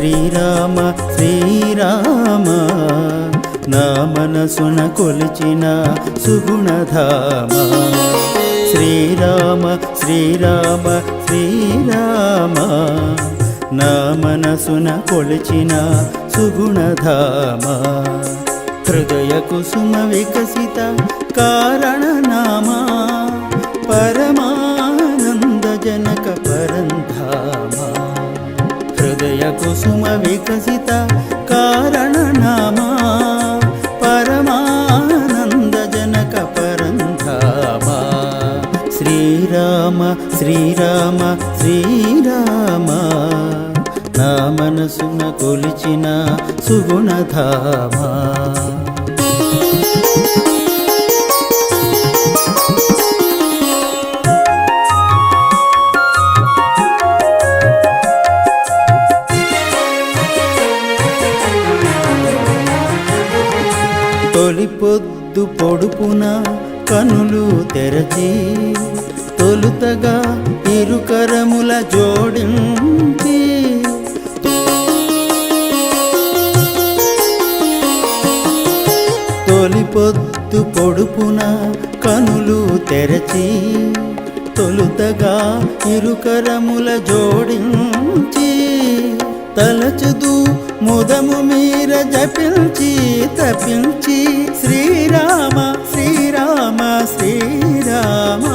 శ్రీరామ శ్రీరామ నా మనసున కొలిచిన సుగుణధామ శ్రీరామ శ్రీరామ శ్రీరామ నా మనసున కొలిచిన సుగుణధామ హృదయ కుసుమ వికసిత కారణనామా పరమానంద జనక పరంధామ హృదయ కుసుమ వికసిత కారణనామా పరమానంద జనక పరంధామ శ్రీరామ శ్రీరామ శ్రీరామ నా మనసున కొలిచిన సుగుణధామ తొలి పొద్దు పొడుపున కనులు తెరచి తొలుతగా ఇరుకరముల జోడించి తొలి పొద్దు పొడుపున కనులు తెరచి తొలుతగా ఇరుకరముల జోడించి తలచుదు ముదము మీర జపించి తపించి శ్రీరామ శ్రీరామ శ్రీరామ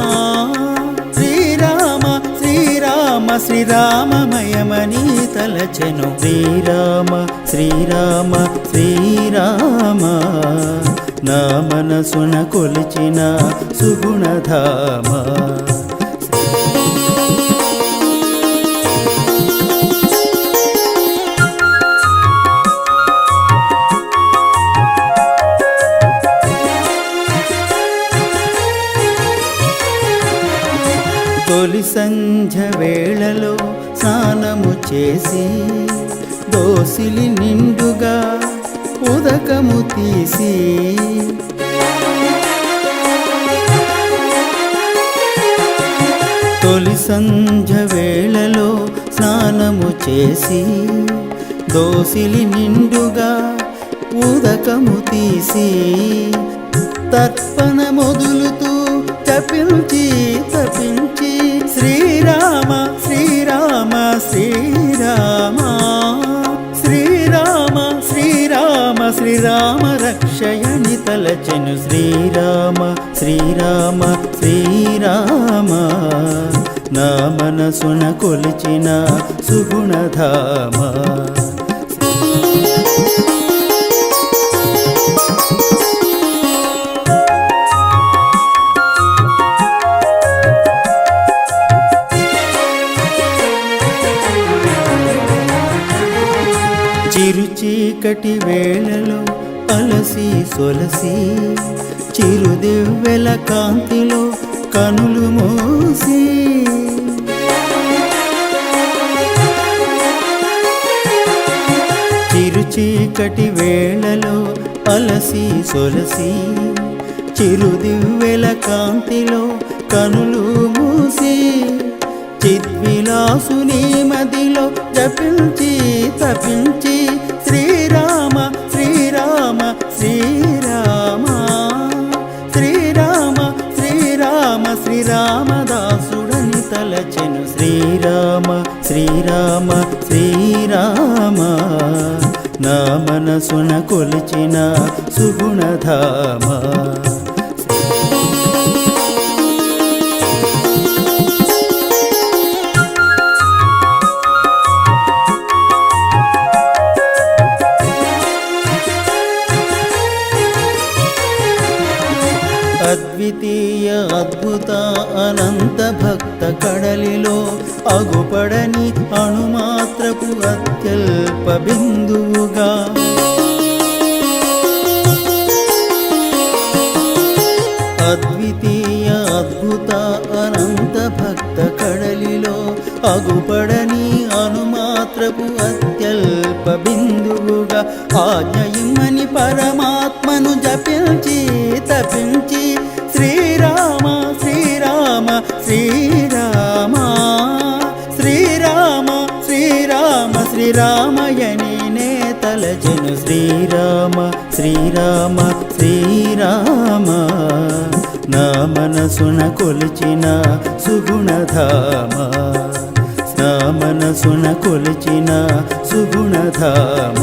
శ్రీరామ శ్రీరామ శ్రీరామమయమని తలచెను శ్రీరామ శ్రీరామ శ్రీరామ నా మనసున కొలిచిన సుగుణధామ తొలి సంధ్య వేళలో స్నానము చేసి దోసిలి నిండుగా ఉదకము తీసి తొలి సంధ్య వేళలో స్నానము చేసి దోసిలి నిండుగా ఉదకము తీసి తర్పణ మొదలుతూ తపించి తపించి శ్రీరామ శ్రీరామ శ్రీరామ శ్రీరామ శ్రీరామ శ్రీరామ రక్షయని తలచెను శ్రీరామ శ్రీరామ శ్రీరామ నా మనసున కొలిచిన సుగుణధామ చిరు చీకటి వేళలో అలసి సొలసి చిరుదివ్వెల కాంతిలో కనులు మూసి చిరు చీకటి వేళలో అలసి సొలసి చిరుదివ్వెల కాంతిలో కనులు మూసి చిద్విలాసుని మదిలో జపించి తపించి శ్రీరామ శ్రీరామ శ్రీరామ శ్రీరామ శ్రీరామ శ్రీరామదాసుడని తలచెను శ్రీరామ శ్రీరామ శ్రీరామ నా మనసున కొలిచిన సుగుణధామ అద్వితీయ అద్భుత అనంత భక్త కడలిలో అగుపడని అణుమాత్రపు అత్యల్ప బిందువుగా అద్వితీయ అద్భుత అనంత భక్త కడలిలో అగుపడని అణుమాత్రపు అత్యల్ప బిందువుగా ఆజ్ఞయిమ్మని పరమాత్మను జపించి తపించి శ్రీరామ శ్రీరామ శ్రీరామ శ్రీరామ శ్రీరామ శ్రీరామయ తలచెను శ్రీరామ శ్రీరామ శ్రీరామ నా మనసున కొలిచిన సుగుణధామ నా మనసున కొలిచిన సుగుణధామ